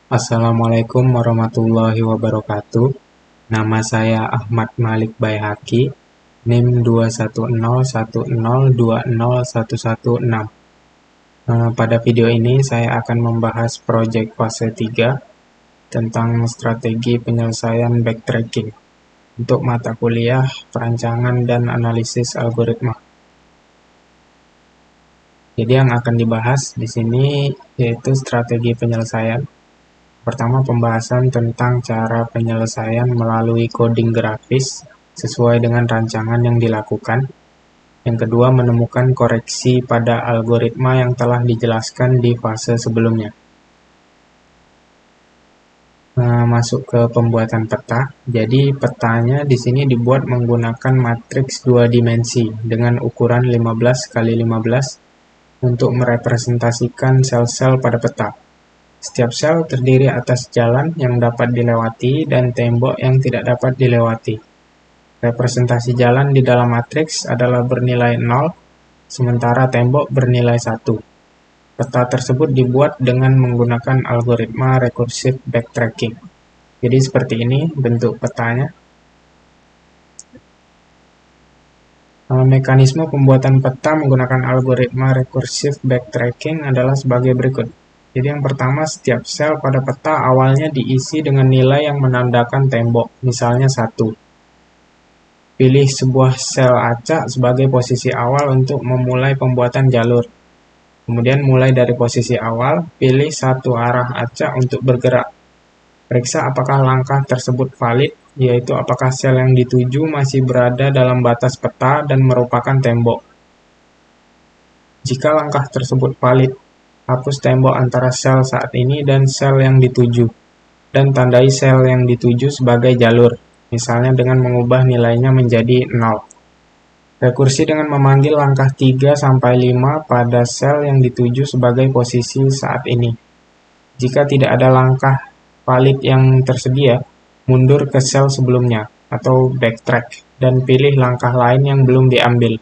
Assalamualaikum warahmatullahi wabarakatuh. Nama saya Ahmad Malik Baihaqi, NIM 21010201116. Pada video ini saya akan membahas proyek fase 3 tentang strategi penyelesaian backtracking untuk mata kuliah perancangan dan analisis algoritma. Jadi yang akan dibahas di sini yaitu strategi penyelesaian. Pertama, pembahasan tentang cara penyelesaian melalui coding grafis sesuai dengan rancangan yang dilakukan. Yang kedua, menemukan koreksi pada algoritma yang telah dijelaskan di fase sebelumnya. Masuk ke pembuatan peta. Jadi petanya di sini dibuat menggunakan matriks 2 dimensi dengan ukuran 15 kali 15 untuk merepresentasikan sel-sel pada peta. Setiap sel terdiri atas jalan yang dapat dilewati dan tembok yang tidak dapat dilewati. Representasi jalan di dalam matriks adalah bernilai 0, sementara tembok bernilai 1. Peta tersebut dibuat dengan menggunakan algoritma recursive backtracking. Jadi seperti ini bentuk petanya. Mekanisme pembuatan peta menggunakan algoritma recursive backtracking adalah sebagai berikut. Jadi yang pertama, setiap sel pada peta awalnya diisi dengan nilai yang menandakan tembok, misalnya 1. Pilih sebuah sel acak sebagai posisi awal untuk memulai pembuatan jalur. Kemudian mulai dari posisi awal, pilih satu arah acak untuk bergerak. Periksa apakah langkah tersebut valid, yaitu apakah sel yang dituju masih berada dalam batas peta dan merupakan tembok. Jika langkah tersebut valid, hapus tembok antara sel saat ini dan sel yang dituju, dan tandai sel yang dituju sebagai jalur, misalnya dengan mengubah nilainya menjadi 0. Rekursi dengan memanggil langkah 3-5 pada sel yang dituju sebagai posisi saat ini. Jika tidak ada langkah valid yang tersedia, mundur ke sel sebelumnya, atau backtrack, dan pilih langkah lain yang belum diambil.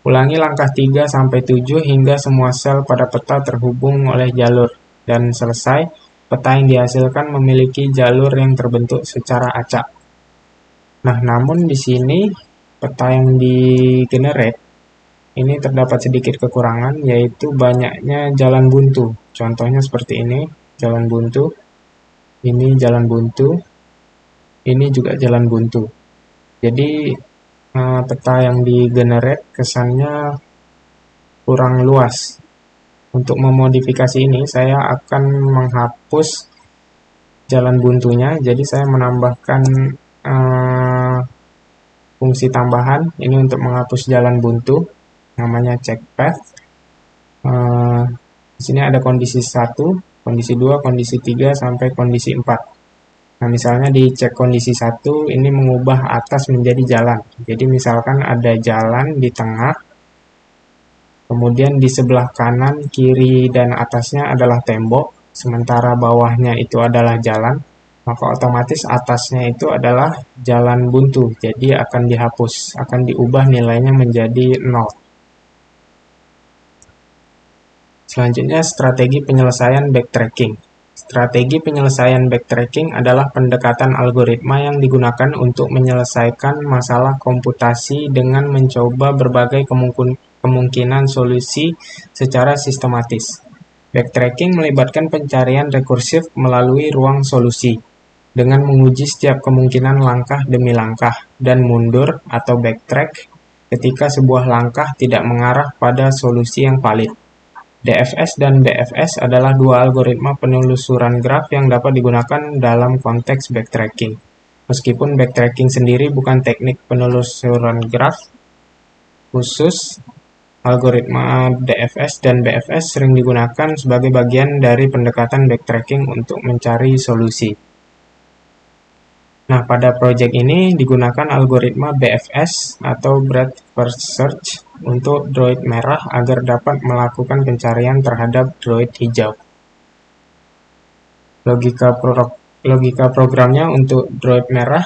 Ulangi langkah 3-7 hingga semua sel pada peta terhubung oleh jalur, dan selesai, peta yang dihasilkan memiliki jalur yang terbentuk secara acak. Nah, namun di sini peta yang di-generate ini terdapat sedikit kekurangan, yaitu banyaknya jalan buntu. Contohnya seperti ini, jalan buntu, ini jalan buntu, ini juga jalan buntu. Jadi peta yang di-generate kesannya kurang luas. Untuk memodifikasi ini, saya akan menghapus jalan buntunya. Jadi saya menambahkan fungsi tambahan ini untuk menghapus jalan buntu, namanya check path. Di sini ada kondisi 1, kondisi 2, kondisi 3 sampai kondisi 4. Nah, misalnya di cek kondisi 1 ini mengubah atas menjadi jalan. Jadi misalkan ada jalan di tengah, kemudian di sebelah kanan, kiri, dan atasnya adalah tembok, sementara bawahnya itu adalah jalan, maka otomatis atasnya itu adalah jalan buntu. Jadi akan dihapus, akan diubah nilainya menjadi 0. Selanjutnya, strategi penyelesaian backtracking. Strategi penyelesaian backtracking adalah pendekatan algoritma yang digunakan untuk menyelesaikan masalah komputasi dengan mencoba berbagai kemungkinan solusi secara sistematis. Backtracking melibatkan pencarian rekursif melalui ruang solusi, dengan menguji setiap kemungkinan langkah demi langkah, dan mundur atau backtrack ketika sebuah langkah tidak mengarah pada solusi yang valid. DFS dan BFS adalah dua algoritma penelusuran graf yang dapat digunakan dalam konteks backtracking. Meskipun backtracking sendiri bukan teknik penelusuran graf khusus, algoritma DFS dan BFS sering digunakan sebagai bagian dari pendekatan backtracking untuk mencari solusi. Nah, pada proyek ini digunakan algoritma BFS atau Breadth First Search untuk droid merah agar dapat melakukan pencarian terhadap droid hijau. Logika programnya untuk droid merah,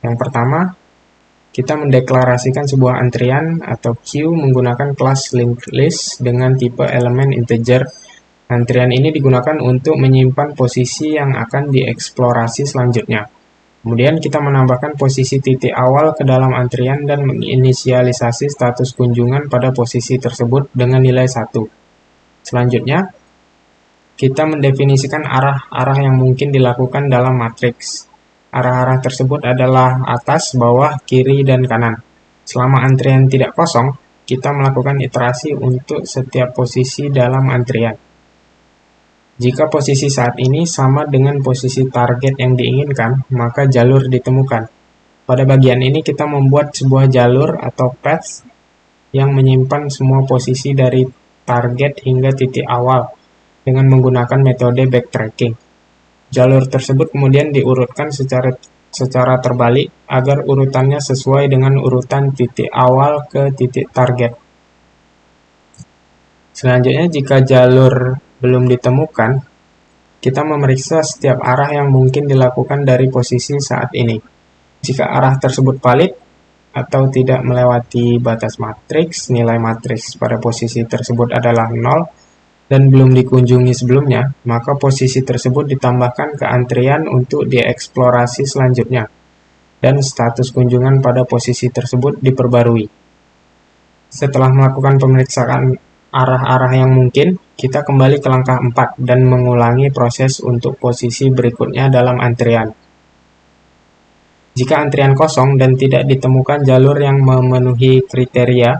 yang pertama, kita mendeklarasikan sebuah antrian atau queue menggunakan kelas linked list dengan tipe elemen integer Antrian ini digunakan untuk menyimpan posisi yang akan dieksplorasi selanjutnya. Kemudian kita menambahkan posisi titik awal ke dalam antrian dan menginisialisasi status kunjungan pada posisi tersebut dengan nilai 1. Selanjutnya, kita mendefinisikan arah-arah yang mungkin dilakukan dalam matriks. Arah-arah tersebut adalah atas, bawah, kiri, dan kanan. Selama antrian tidak kosong, kita melakukan iterasi untuk setiap posisi dalam antrian. Jika posisi saat ini sama dengan posisi target yang diinginkan, maka jalur ditemukan. Pada bagian ini kita membuat sebuah jalur atau path yang menyimpan semua posisi dari target hingga titik awal dengan menggunakan metode backtracking. Jalur tersebut kemudian diurutkan secara terbalik agar urutannya sesuai dengan urutan titik awal ke titik target. Selanjutnya, jika jalur belum ditemukan, kita memeriksa setiap arah yang mungkin dilakukan dari posisi saat ini. Jika arah tersebut valid atau tidak melewati batas matriks, nilai matriks pada posisi tersebut adalah 0 dan belum dikunjungi sebelumnya, maka posisi tersebut ditambahkan ke antrian untuk dieksplorasi selanjutnya, dan status kunjungan pada posisi tersebut diperbarui. Setelah melakukan pemeriksaan arah-arah yang mungkin, kita kembali ke langkah 4 dan mengulangi proses untuk posisi berikutnya dalam antrian. Jika antrian kosong dan tidak ditemukan jalur yang memenuhi kriteria,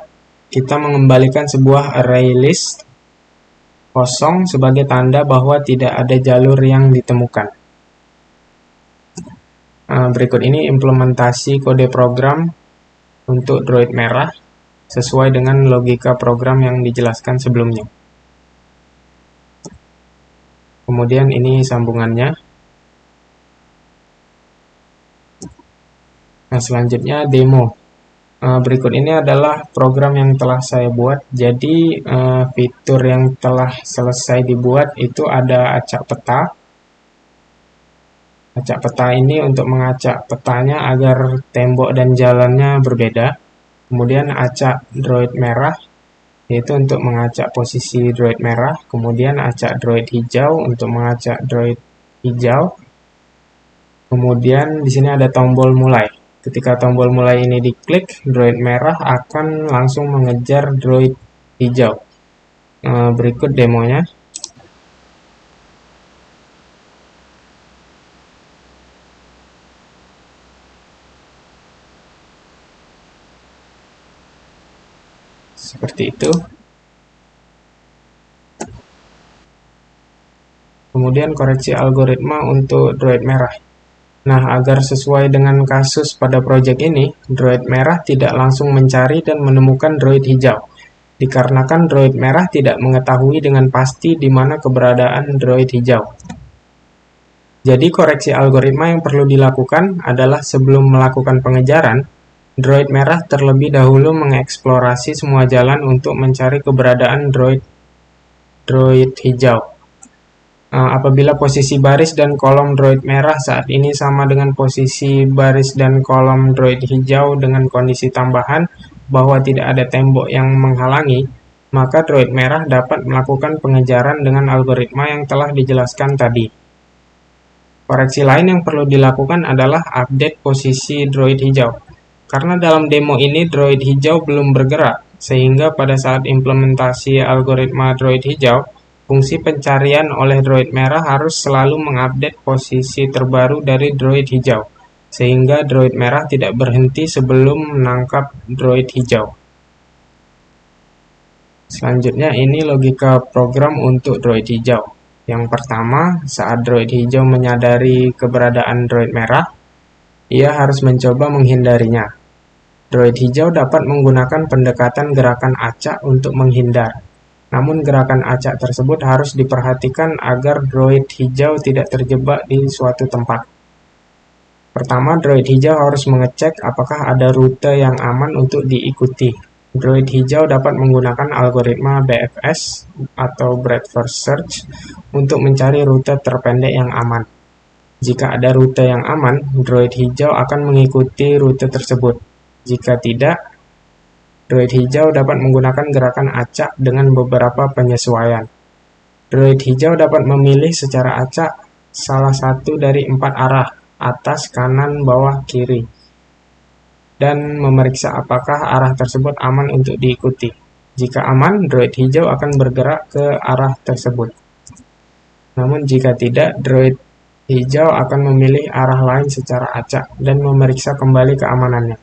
kita mengembalikan sebuah array list kosong sebagai tanda bahwa tidak ada jalur yang ditemukan. Berikut ini implementasi kode program untuk Droid merah sesuai dengan logika program yang dijelaskan sebelumnya. Kemudian ini sambungannya. Nah, selanjutnya demo. Berikut ini adalah program yang telah saya buat. Jadi fitur yang telah selesai dibuat itu ada acak peta. Acak peta ini untuk mengacak petanya agar tembok dan jalannya berbeda. Kemudian acak droid merah, yaitu untuk mengacak posisi droid merah. Kemudian acak droid hijau untuk mengacak droid hijau. Kemudian di sini ada tombol mulai. Ketika tombol mulai ini diklik, droid merah akan langsung mengejar droid hijau. Berikut demonya. Seperti itu. Kemudian koreksi algoritma untuk droid merah. Nah, agar sesuai dengan kasus pada proyek ini, droid merah tidak langsung mencari dan menemukan droid hijau, dikarenakan droid merah tidak mengetahui dengan pasti di mana keberadaan droid hijau. Jadi, koreksi algoritma yang perlu dilakukan adalah sebelum melakukan pengejaran, droid merah terlebih dahulu mengeksplorasi semua jalan untuk mencari keberadaan droid hijau. Apabila posisi baris dan kolom droid merah saat ini sama dengan posisi baris dan kolom droid hijau dengan kondisi tambahan bahwa tidak ada tembok yang menghalangi, maka droid merah dapat melakukan pengejaran dengan algoritma yang telah dijelaskan tadi. Koreksi lain yang perlu dilakukan adalah update posisi droid hijau. Karena dalam demo ini droid hijau belum bergerak, sehingga pada saat implementasi algoritma droid hijau, fungsi pencarian oleh droid merah harus selalu mengupdate posisi terbaru dari droid hijau, sehingga droid merah tidak berhenti sebelum menangkap droid hijau. Selanjutnya ini logika program untuk droid hijau. Yang pertama, saat droid hijau menyadari keberadaan droid merah, ia harus mencoba menghindarinya. Droid hijau dapat menggunakan pendekatan gerakan acak untuk menghindar. Namun gerakan acak tersebut harus diperhatikan agar droid hijau tidak terjebak di suatu tempat. Pertama, droid hijau harus mengecek apakah ada rute yang aman untuk diikuti. Droid hijau dapat menggunakan algoritma BFS atau Breadth First Search untuk mencari rute terpendek yang aman. Jika ada rute yang aman, droid hijau akan mengikuti rute tersebut. Jika tidak, droid hijau dapat menggunakan gerakan acak dengan beberapa penyesuaian. Droid hijau dapat memilih secara acak salah satu dari 4 arah, atas, kanan, bawah, kiri, dan memeriksa apakah arah tersebut aman untuk diikuti. Jika aman, droid hijau akan bergerak ke arah tersebut. Namun jika tidak, droid hijau akan memilih arah lain secara acak dan memeriksa kembali keamanannya.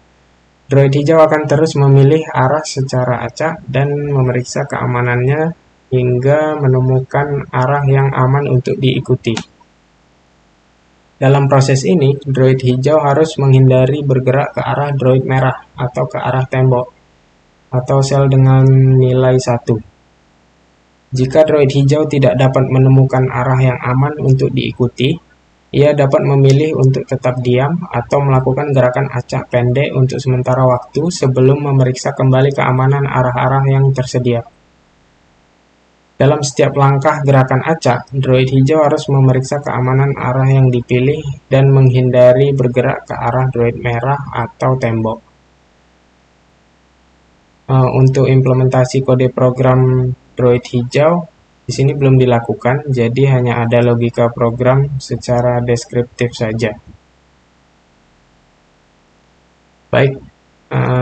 Droid hijau akan terus memilih arah secara acak dan memeriksa keamanannya hingga menemukan arah yang aman untuk diikuti. Dalam proses ini, droid hijau harus menghindari bergerak ke arah droid merah atau ke arah tembok atau sel dengan nilai 1. Jika droid hijau tidak dapat menemukan arah yang aman untuk diikuti, ia dapat memilih untuk tetap diam atau melakukan gerakan acak pendek untuk sementara waktu sebelum memeriksa kembali keamanan arah-arah yang tersedia. Dalam setiap langkah gerakan acak, droid hijau harus memeriksa keamanan arah yang dipilih dan menghindari bergerak ke arah droid merah atau tembok. Untuk implementasi kode program droid hijau, di sini belum dilakukan, jadi hanya ada logika program secara deskriptif saja. Baik,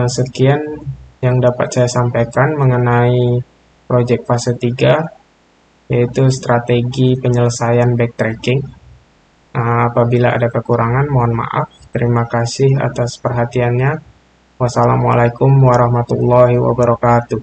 sekian yang dapat saya sampaikan mengenai proyek fase 3, yaitu strategi penyelesaian backtracking. Apabila ada kekurangan, mohon maaf. Terima kasih atas perhatiannya. Wassalamualaikum warahmatullahi wabarakatuh.